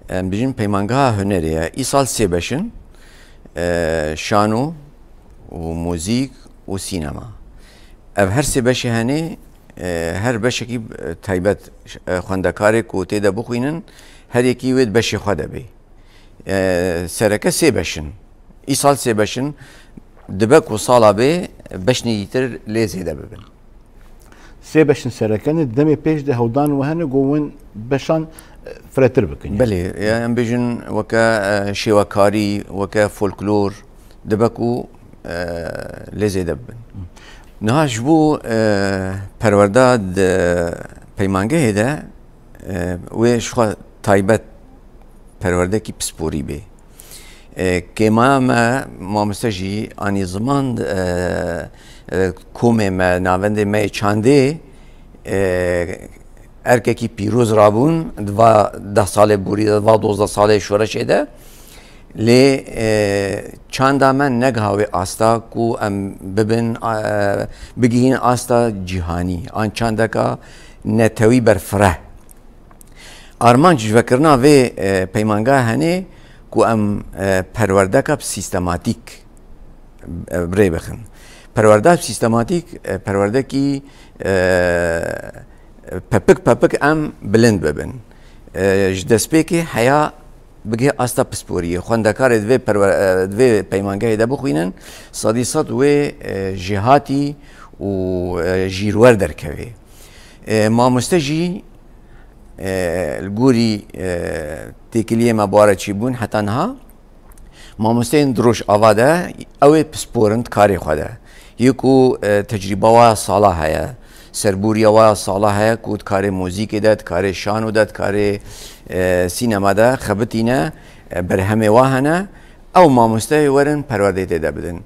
بيجين بيمانجا هنرية إيصال سيبشن شانو وموزيك وسينما اف هر سيبشي هني هر بشكي تايبت خواندكارك و تيدا بخوينن هر يكي ويد بشي خواده بي سركه سيبشن إيصال سيبشن دبك وصالا بي بشني يتر ليزيدا ببن سيبشن سركن دمي بيش ده هودان وهن جوين بشان فراتر بكن بلي يعني بيجن وكا شيواكاري وكا فولكلور دبكو ليزيدا ببن نهاش بو پرورداد پیمانگه هده و شخوا تایبت پرورده کی پسپوری بی که ما مستجی آنی زمان کومه ما ناونده ما چانده ارکه پیروز رابون دوا 10 ساله بوری دوا 12 ساله شورش ده لی چاندا من نگهاوی آستا کو ام ببین بگین آستا جهانی آن چاندا کا نتوی برفره آرمان جوکرنا و پیمانگاه هنی کو ام پرورده کا سیستماتیک بری بخن پرورده سیستماتیک پرورده کی پپک ام بلند ببین جدسپیکی حیا بگه آستا پسپوریه خواندکار دوی پیمانگاه ده بخوینن صدیصات و جهاتی و جیرور درکوی ما مستجی الگوری تکلیه مباره چی بون حتی نها ما مستین دروش آواده اوی پسپورند کاری خوده یکو تجربه و ساله هیا سربوریا و ساله هیا کود کار موزیک داد کار شانو داد کار سینما ده خبتینه بر همه واهنه او ما مستوی ورن پرورده ده بدن